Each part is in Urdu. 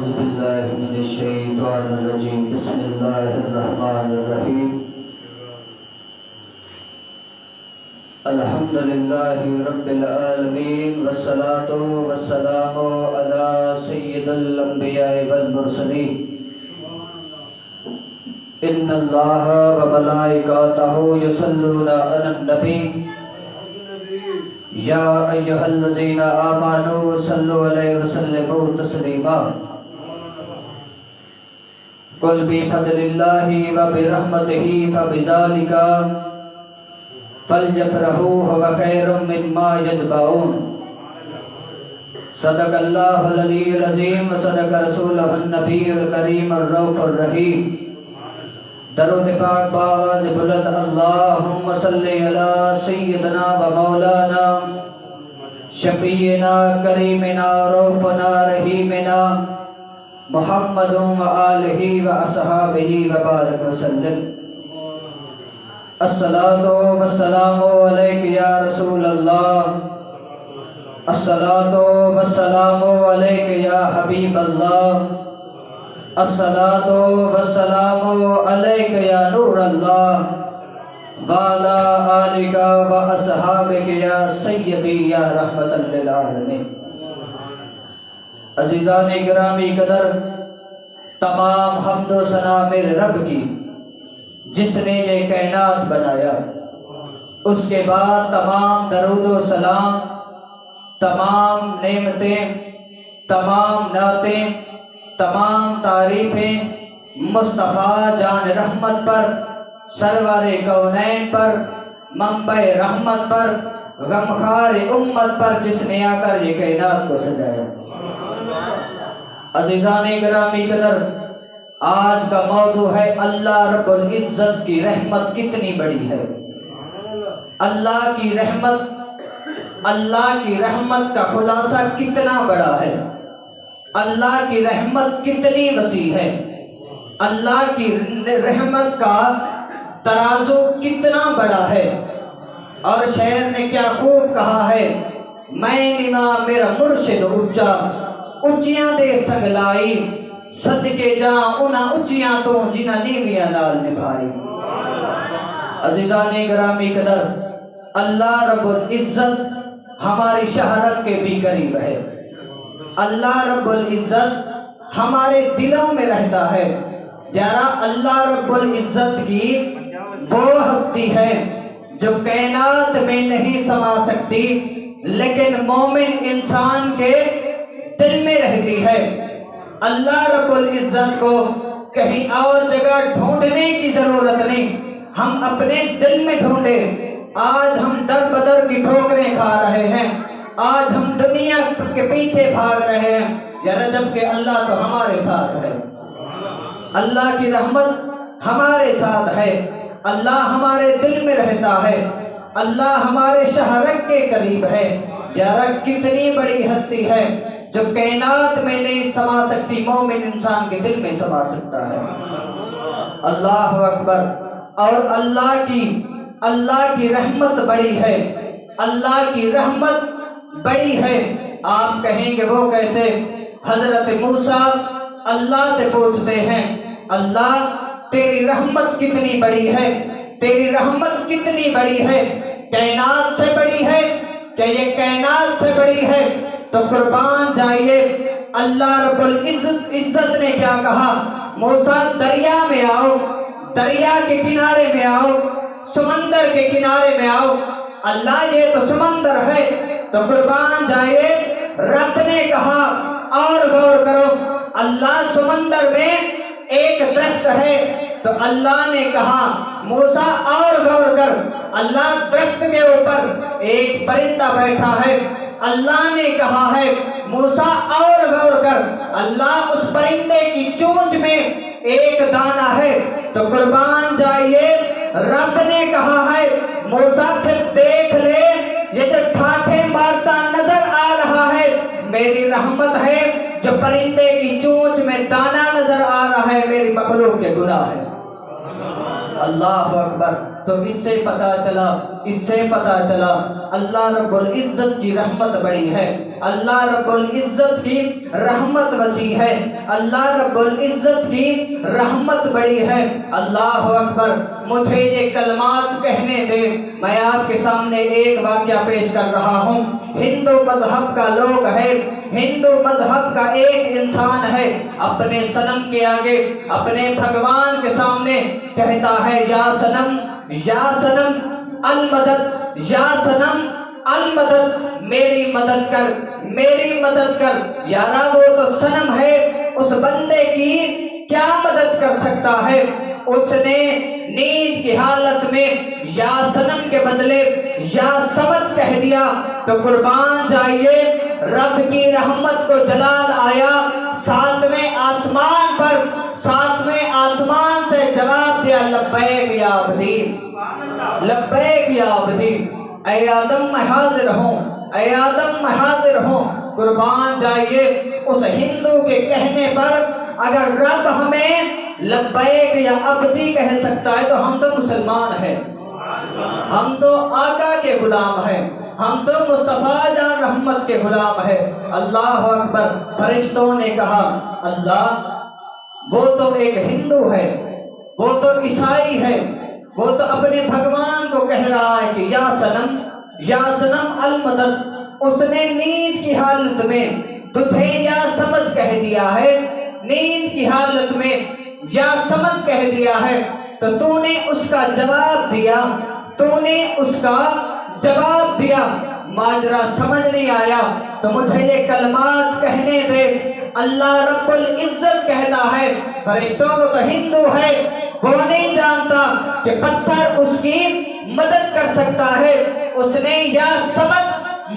أعوذ بالله من الشيطان الرجيم بسم الله الرحمن الرحيم الحمد لله رب العالمين والصلاة والسلام على سيد الأنبياء والمرسلين إن الله وملائكته يصلون على النبي يا أيها الذين آمنوا صلوا عليه وسلموا تسليما قل بفضل الله وبرحمته فبذلك فليفرحوا هو خير مما يجمعون صدق الله العلي العظيم وصدق رسوله النبي الكريم الرؤوف الرحيم درود پاک باواز بلند اللہم صلی علی سیدنا و مولانا شفیعنا کریمنا روفنا رحیمنا محمد و آلہ و اصحابہ و بارک وسلم الصلاة والسلام علیک یا رسول اللہ الصلاة والسلام علیک یا حبیب اللہ الصلاة والسلام علیک یا نور اللہ وعلا آلک و اصحابک یا سیدی یا رحمت للعالمین عزیزان گرامی قدر تمام حمد و ثنا میرے رب کی جس نے یہ کائنات بنایا اس کے بعد تمام درود و سلام تمام نعمتیں تمام نعتیں تمام تعریفیں مصطفیٰ جان رحمت پر سرور کونین پر منبع رحمت پر غمخوار امت پر جس نے آ کر یہ کائنات کو سجایا عزیزان گرامی قدر آج کا موضوع ہے اللہ رب العزت کی رحمت کتنی بڑی ہے اللہ کی رحمت کا خلاصہ کتنا بڑا ہے اللہ کی رحمت کتنی وسیع ہے اللہ کی رحمت کا ترازو کتنا بڑا ہے اور شاعر نے کیا خوب کہا ہے میں نما میرا مرشد اونچا اونچیاں دے سنگلائی صدقے جاں انہاں اونچیاں تو جنہاں نیویاں نال نبھائی عزیزان گرامی قدر اللہ رب العزت ہماری شہرت کے بھی قریب ہے اللہ رب العزت ہمارے دلوں میں رہتا ہے جارا اللہ رب العزت کی وہ ہستی ہے جو کائنات میں نہیں سما سکتی لیکن مومن انسان کے دل میں رہتی ہے اللہ رب العزت کو کہیں اور جگہ ڈھونڈنے کی ضرورت نہیں ہم اپنے دل میں ڈھونڈے آج ہم در بدر کی ٹھوکریں کھا رہے ہیں آج ہم دنیا کے پیچھے بھاگ رہے ہیں یا رجب کے اللہ تو ہمارے ساتھ ہے اللہ کی رحمت ہمارے ساتھ ہے اللہ ہمارے دل میں رہتا ہے اللہ ہمارے شہرک کے قریب ہے یا رب کتنی بڑی ہستی ہے جو کائنات میں نہیں سما سکتی مومن انسان کے دل میں سما سکتا ہے اللہ اکبر اور اللہ کی رحمت بڑی ہے اللہ کی رحمت بڑی ہے آپ کہیں گے وہ کیسے حضرت موسیٰ اللہ سے پوچھتے ہیں اللہ تیری رحمت کتنی بڑی ہے تیری رحمت کتنی بڑی ہے کائنات سے بڑی ہے کہ یہ کائنات سے بڑی ہے تو قربان جائیے اللہ رب العزت نے کیا کہا موسیٰ دریا میں آؤ دریا کے کنارے میں آؤ سمندر کے کنارے میں آؤ اللہ یہ تو سمندر ہے تو قربان جائے رب نے کہا اور غور کرو اللہ سمندر میں ایک درخت ہے تو اللہ نے کہا موسیٰ اور غور کر اللہ درخت کے اوپر ایک پرندہ بیٹھا ہے اللہ نے کہا ہے موسیٰ اور غور کر اللہ اس پرندے کی چونچ میں ایک دانہ ہے تو قربان جائیے رب نے کہا ہے موسیٰ پھر دیکھ لے یہ جو ٹھاٹھے مارتا نظر آ رہا ہے میری رحمت ہے جو پرندے کی چونچ میں دانہ نظر آ رہا ہے میری مخلوق کے گناہ ہے اللہ اکبر تو اس سے پتہ چلا اللہ رب العزت کی رحمت بڑی ہے، اللہ رب العزت کی رحمت وسیع ہے، اللہ رب العزت کی رحمت بڑی ہے۔ اللہ اکبر۔ مجھے یہ کلمات کہنے دے، میں آپ کے سامنے ایک واقعہ پیش کر رہا ہوں۔ ہندو مذہب کا لوگ ہے، ہندو مذہب کا ایک انسان ہے، اپنے صنم کے آگے، اپنے بھگوان کے سامنے کہتا ہے یا صنم المدد، یا صنم المدد، میری مدد کر۔ یارا وہ تو صنم ہے، اس بندے کی کیا مدد کر سکتا ہے؟ اس نے نیند کی حالت میں یا صنم کے بدلے یا صمد کہہ دیا تو قربان جائیے رب کی رحمت کو جلال آیا، ساتویں آسمان سے جواب دیا لبیک یا عبدی، لبیک یا عبدی، اے آدم میں حاضر ہوں۔ قربان جائیے اس ہندو کے کہنے پر اگر رب ہمیں لبیک یا عبدی کہہ سکتا ہے تو ہم تو مسلمان ہیں، ہم تو آقا کے غلام ہیں، ہم تو مصطفیٰ جان رحمت کے غلام ہیں۔ اللہ اکبر۔ فرشتوں نے کہا اللہ وہ تو ایک ہندو ہے، وہ تو عیسائی ہے، وہ تو اپنے بھگوان کو کہہ رہا ہے کہ یا صنم المدد، اس نے نیند کی حالت میں تجھے یا صمد کہہ دیا ہے، نیند کی حالت میں یا صمد کہہ دیا ہے، تو نے اس کا جواب دیا، ماجرا سمجھ نہیں آیا تو مجھے یہ کلمات کہنے دے۔ اللہ رب العزت کہتا ہے فرشتوں کو تو ہندو ہے، وہ نہیں جانتا کہ پتھر اس کی مدد کر سکتا ہے، اس نے یا صمد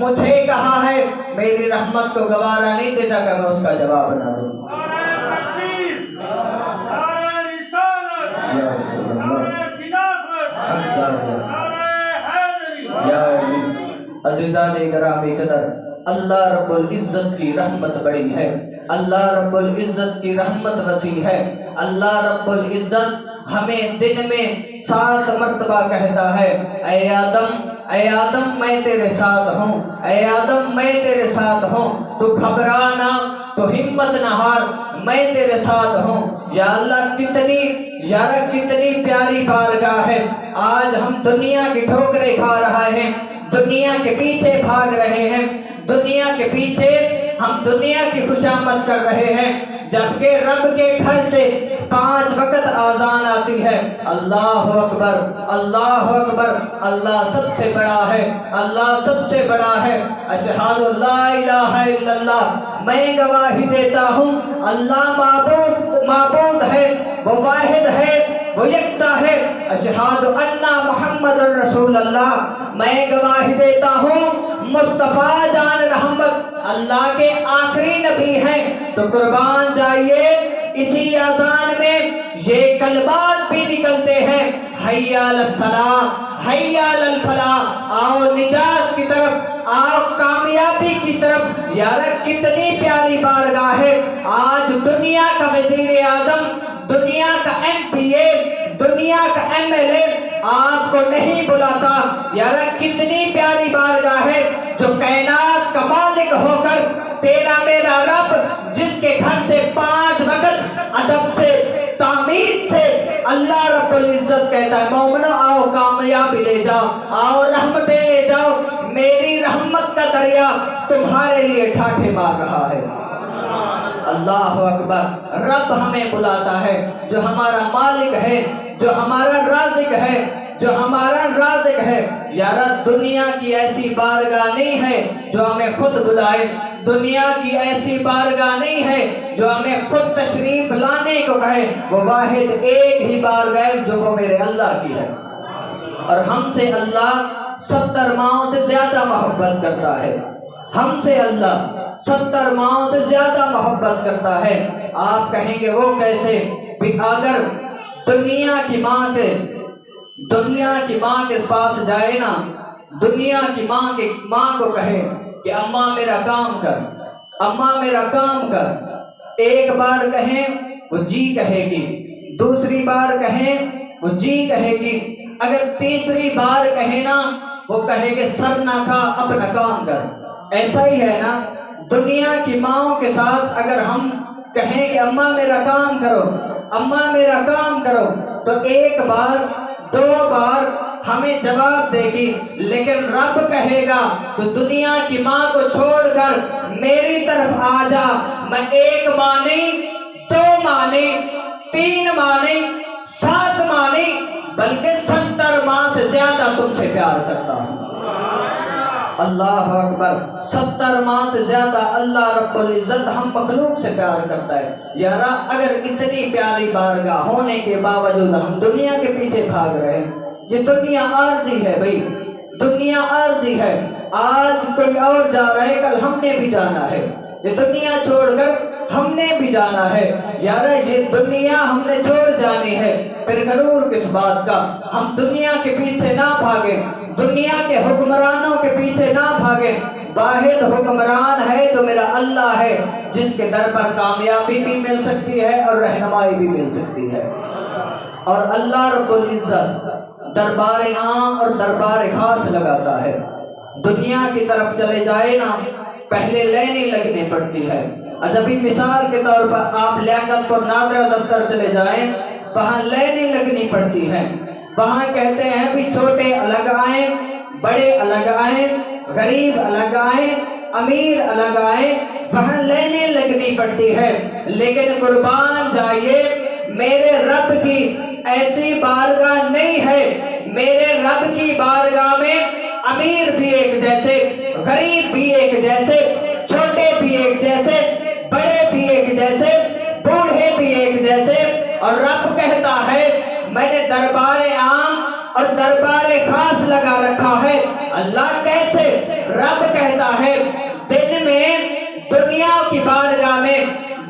مجھے کہا ہے، میری رحمت کو گوارا نہیں دیتا کہ میں اس کا جواب نہ دوں۔ عزیزان گرامی قدر، اللہ رب العزت کی رحمت بڑی ہے، اللہ رب العزت کی رحمت وسیع ہے۔ اللہ رب العزت ہمیں دن میں 7 مرتبہ کہتا ہے اے آدم میں تیرے ساتھ ہوں، اے آدم میں تیرے ساتھ ہوں، تو گھبرانا، تو ہمت نہ ہار، میں تیرے ساتھ ہوں۔ یا اللہ کتنی پیاری بارگاہ ہے۔ آج ہم دنیا کی ٹھوکریں کھا رہے ہیں، دنیا کے پیچھے بھاگ رہے ہیں، دنیا کے پیچھے ہم دنیا کی خوشامد کر رہے ہیں، جبکہ رب کے گھر سے 5 وقت آذان آتی ہے۔ اللہ اکبر، اللہ اکبر، اللہ سب سے بڑا ہے، اللہ سب سے بڑا ہے۔ اشہد لا الہ الا اللہ، میں گواہی دیتا ہوں اللہ معبود ہے، وہ واحد ہے، وہ یکتا ہے۔ اشہد ان محمد رسول اللہ، میں گواہی دیتا ہوں مصطفیٰ جان رحمت اللہ کے آخری نبی ہیں۔ تو قربان جائیے اسی اذان میں یہ کلمات بھی نکلتے ہیں، حی علی الصلاۃ، حی علی الفلاح، آؤ نجات کی طرف، آؤ کامیابی کی طرف۔ یار کتنی پیاری بارگاہ ہے۔ آج دنیا کا وزیر اعظم، دنیا کا MP، دنیا کا MLA آپ کو نہیں بلاتا۔ یار کتنی پیاری بارگاہ ہے جو کائنات کا مالک ہو کر تیرا میرا رب، جس کے گھر سے 5 وقت ادب سے، تعمیر سے اللہ رب العزت کہتا ہے مومنو آؤ کامیابی لے جاؤ، آؤ رحمتیں لے جاؤ، میری رحمت کا دریا تمہارے لیے ٹھاٹھے مار رہا ہے۔ اللہ اکبر۔ رب ہمیں بلاتا ہے، جو ہمارا مالک ہے، جو ہمارا رازق ہے، جو ہمارا رازق ہے۔ یارا دنیا کی ایسی بارگاہ نہیں ہے جو ہمیں خود بلائے، دنیا کی ایسی بارگاہ نہیں ہے جو ہمیں خود تشریف لانے کو کہے۔ وہ واحد ایک ہی بارگاہ جو وہ میرے اللہ کی ہے، اور ہم سے اللہ 70 ماؤں سے زیادہ محبت کرتا ہے، ہم سے اللہ 70 ماؤں سے زیادہ محبت کرتا ہے۔ آپ کہیں گے وہ کیسے؟ اگر دنیا کی ماں کے پاس جائے نا، دنیا کی ماں کو کہے کہ اماں میرا کام کر، اماں میرا کام کر، ایک بار کہیں وہ جی کہے گی، دوسری بار کہیں وہ جی کہے گی، اگر تیسری بار کہے نا وہ کہے کہ سر نہ کھا اپنا کام کر۔ ایسا ہی ہے نا دنیا کی ماؤں کے ساتھ، اگر ہم کہیں کہ اماں میرا کام کرو، اماں میرا کام کرو، تو ایک بار دو بار ہمیں جواب دے گی، لیکن رب کہے گا تو دنیا کی ماں کو چھوڑ کر میری طرف آ جا، میں ایک ماں نہیں، دو ماں نہیں، تین ماں نہیں، 7 ماں نہیں، بلکہ 70 ماں سے زیادہ تم سے پیار کرتا ہوں۔ اللہ اکبر، 70 ماں سے زیادہ اللہ رب العزت ہم مخلوق سے پیار کرتا ہے۔ یارا اگر اتنی پیاری بارگاہ ہونے کے باوجود ہم دنیا کے پیچھے بھاگ رہے ہیں، یہ دنیا عارضی ہے بھائی، دنیا عارضی ہے، آج کوئی اور جا رہا ہے، کل ہم نے بھی جانا ہے، یہ دنیا چھوڑ کر ہم نے بھی جانا ہے۔ یارا یہ دنیا ہم نے چھوڑ جانی ہے، پھر غرور کس بات کا؟ ہم دنیا کے پیچھے نہ بھاگیں، دنیا کے حکمرانوں کے پیچھے نہ بھاگیں۔ واحد حکمران ہے جو میرا اللہ ہے، جس کے در پر کامیابی بھی مل سکتی ہے اور رہنمائی بھی مل سکتی ہے۔ اور اللہ رب العزت دربار عام اور دربار خاص لگاتا ہے۔ دنیا کی طرف چلے جائے نا، پہلے لائنیں لگنی پڑتی ہے۔ ابھی مثال کے طور پر آپ لیاقت پور نادرہ دفتر چلے جائیں، وہاں لائنیں لگنی پڑتی ہیں۔ وہاں کہتے ہیں بھی چھوٹے الگ آئیں، بڑے الگ آئیں، غریب الگ آئیں، امیر الگ آئیں، وہاں لائنیں لگنی پڑتی ہے۔ لیکن قربان جائیے، میرے رب کی ایسی بارگاہ نہیں ہے۔ میرے رب کی بارگاہ میں امیر بھی ایک جیسے، غریب بھی ایک جیسے، چھوٹے بھی ایک جیسے، بڑے بھی ایک جیسے، بوڑھے بھی ایک جیسے۔ اور رب کہتا ہے میں نے دربار عام اور دربار خاص لگا رکھا ہے۔ اللہ کیسے؟ رب کہتا ہے دن میں دنیا کی بارگاہ میں،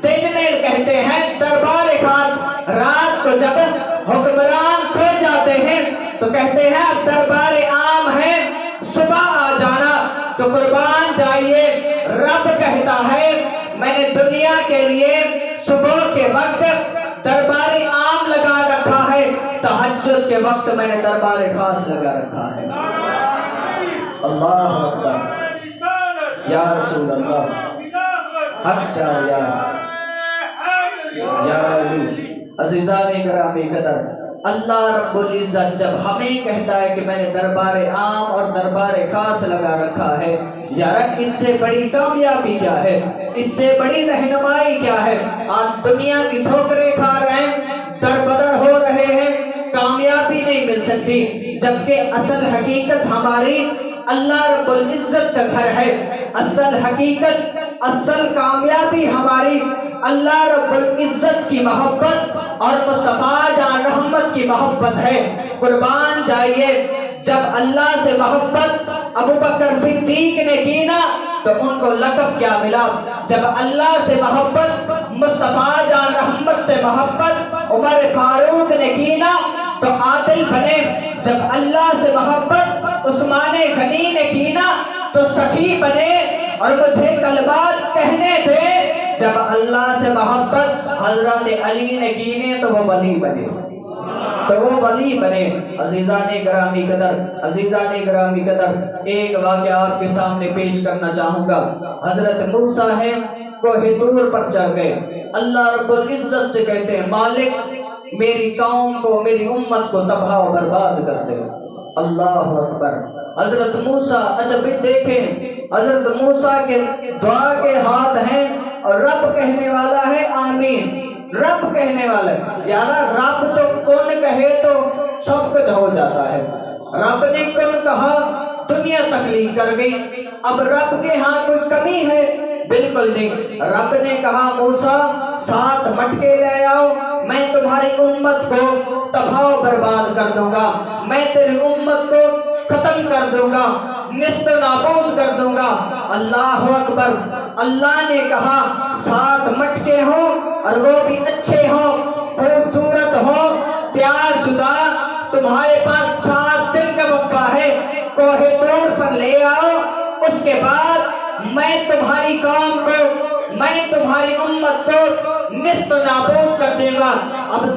دن میں کہتے ہیں دربار خاص، رات کو جب حکمران سو جاتے ہیں تو کہتے ہیں اب دربار عام ہے، صبح آ جانا۔ تو قربان جائیے، رب کہتا ہے میں نے دنیا کے لیے صبح کے وقت دربار عام لگا رکھا ہے، تہجد کے وقت میں نے دربار خاص لگا رکھا ہے۔ اللہ اکبر، یا رسول اللہ، حق چاہیے یا علی۔ عزیزان گرامی قدر، اللہ رب العزت جب ہمیں کہتا ہے کہ میں نے دربار عام اور دربار خاص لگا رکھا ہے، یار اس سے بڑی کامیابی کیا ہے؟ اس سے بڑی رہنمائی کیا ہے؟ آج دنیا کی ٹھوکریں کھا رہے ہیں، دربدر ہو رہے ہیں، کامیابی نہیں مل سکتی، جبکہ اصل حقیقت ہماری اللہ رب العزت کا گھر ہے۔ اصل حقیقت، اصل کامیابی ہماری اللہ رب العزت کی محبت اور مصطفیٰ جان رحمت کی محبت ہے۔ قربان جائیے، جب اللہ سے محبت ابو بکر صدیق نے کی نا تو ان کو لقب کیا ملا؟ جب اللہ سے محبت، مصطفیٰ جان رحمت سے محبت عمر فاروق نے کی نا تو عادل بنے۔ جب اللہ سے محبت عثمان غنی نے کی نا تو سخی بنے۔ اور مجھے کلمات کہنے تھے، جب اللہ سے محبت حضرت علی نے کی نے تو وہ ولی بنے، تو وہ ولی بنے۔ عزیزان گرامی قدر، عزیزان گرامی قدر، ایک واقعہ آپ کے سامنے پیش کرنا چاہوں گا۔ حضرت موسیٰ ہیں، کوہ طور پر چڑھ گئے، اللہ رب العزت سے کہتے ہیں مالک میری قوم کو، میری امت کو تباہ و برباد کر دے۔ اللہ اکبر۔ حضرت موسیٰ، اچھا بھی دیکھیں، حضرت موسیٰ کے دعا کے ہاتھ ہیں اور رب کہنے والا ہے آمین، رب کہنے والا ہے۔ یارا رب تو کن کہے تو سب کچھ ہو جاتا ہے۔ رب نے کن کہا، دنیا تخلیق کر گئی۔ اب رب کے ہاں کوئی کمی ہے؟ بالکل نہیں۔ رب نے کہا موسیٰ 7 مٹکے لے آؤ، میں تمہاری امت کو تباہ و برباد کر دوں گا، میں تیری امت کو ختم کر دوں گا، نیست و نابود کر دوں گا۔ اللہ اکبر۔ اللہ نے کہا 7 مٹکے ہوں اور وہ بھی اچھے ہوں، خوبصورت ہوں، تیار شدہ، تمہارے پاس 7 دن کا وقفہ ہے، کوہ طور پر لے آؤ، اس کے بعد میں تمہاری قوم کو، میں تمہاری امت کو نیست و نابود کر دوں گا۔ اب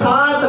7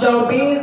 24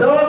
2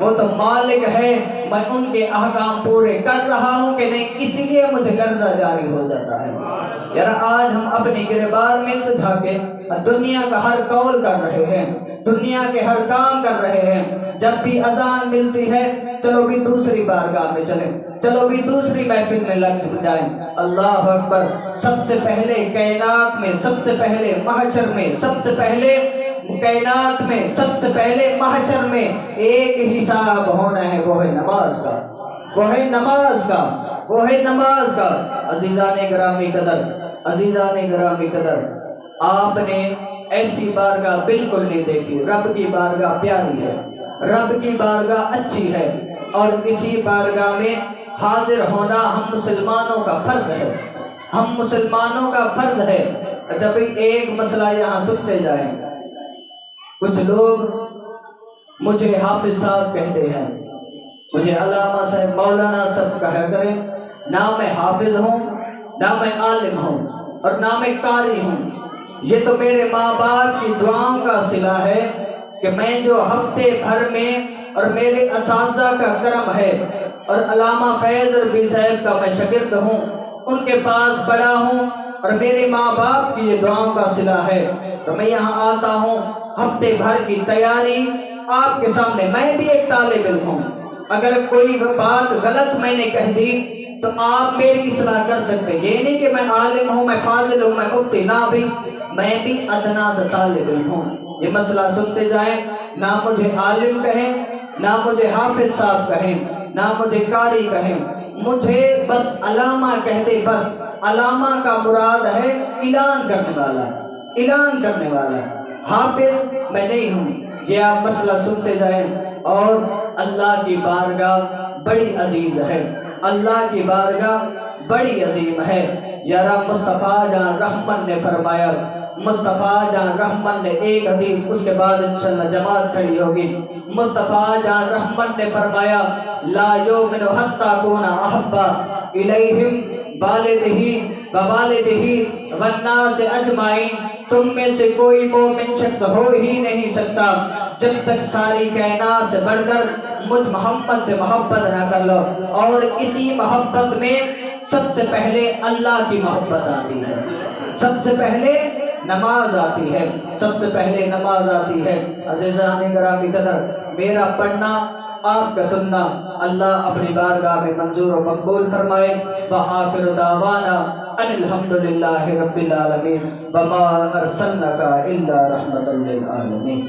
وہ تو مالک ہے، میں ان کے احکام پورے کر رہا ہوں کہ نہیں، اس لیے مجھے قرضہ جاری ہو جاتا ہے۔ یار آج ہم اپنی گربان میں تو جھانکے دنیا کا ہر قول کر رہے ہیں، دنیا کے ہر کام کر رہے ہیں، جب بھی اذان ملتی ہے چلو بھی دوسری بارگاہ میں چلیں، چلو بھی دوسری محفل میں لگ جائیں۔ اللہ اکبر، سب سے پہلے کائنات میں، سب سے پہلے محشر میں، سب سے پہلے کائنات میں، سب سے پہلے محشر میں ایک حساب ہونا ہے، وہ ہے نماز کا، وہ ہے نماز کا، وہ ہے نماز کا۔ عزیزان گرامی قدر، عزیزان گرامی قدر، آپ نے ایسی بارگاہ بالکل نہیں دیکھی۔ رب کی بارگاہ پیاری ہے، رب کی بارگاہ اچھی ہے، اور اسی بارگاہ میں حاضر ہونا ہم مسلمانوں کا فرض ہے، ہم مسلمانوں کا فرض ہے۔ جب ایک مسئلہ یہاں سنتے جائیں، کچھ لوگ مجھے حافظ صاحب کہتے ہیں، مجھے علامہ صاحب مولانا صاحب کہا کریں، نہ میں حافظ ہوں، نہ میں عالم ہوں، اور نہ میں قاری ہوں۔ یہ تو میرے ماں باپ کی دعاؤں کا صلہ ہے کہ میں جو ہفتے بھر میں، اور میرے اساتذہ کا کرم ہے، اور علامہ فیض ربیع صاحب کا میں شاگرد ہوں، ان کے پاس پڑھا ہوں، اور میرے ماں باپ کی یہ دعاؤں کا صلہ ہے، تو میں یہاں آتا ہوں ہفتے بھر کی تیاری آپ کے سامنے۔ میں بھی ایک طالب علم ہوں، اگر کوئی بات غلط میں نے کہہ دی تو آپ میری اصلاح کر سکتے ہیں۔ یہ نہیں کہ میں عالم ہوں، میں فاضل ہوں، میں مفتی، نہ بھی، میں بھی ادنا سے طالب علم ہوں۔ یہ مسئلہ سنتے جائیں، نہ مجھے عالم کہیں، نہ مجھے حافظ صاحب کہیں، نہ مجھے قاری کہیں، مجھے بس علامہ کہہ دے۔ بس علامہ کا مراد ہے اعلان کرنے والا، اعلان کرنے والا۔ حافظ میں نہیں ہوں۔ یہ آپ مسئلہ سنتے جائیں، اور اللہ کی بارگاہ بڑی عزیز ہے، اللہ کی بارگاہ بڑی عظیم ہے۔ یارا مصطفیٰ جان رحمن نے فرمایا، مصطفیٰ جان رحمن نے ایک حدیث، اس کے بعد انشاءاللہ جماعت کھڑی ہوگی۔ مصطفیٰ جان رحمن نے فرمایا، لا یؤمن حتی کون احب الیہم والدہ ووالدہ والناس اجمعین، تم میں سے کوئی مومن شخص ہو ہی نہیں سکتا جب تک ساری کائنات سے بڑھ کر مجھ محمد سے محبت نہ کر لو۔ اور اسی محبت میں سب سے پہلے اللہ کی محبت آتی ہے، سب سے پہلے نماز آتی ہے، سب سے پہلے نماز آتی ہے۔ عزیزان گرامی قدر، میرا پڑھنا، آپ کا سننا اللہ اپنی بارگاہ میں منظور و مقبول فرمائے۔ وآخر دعوانا ان الحمدللہ رب العالمین، وما ارسلناک الا رحمۃ للعالمین۔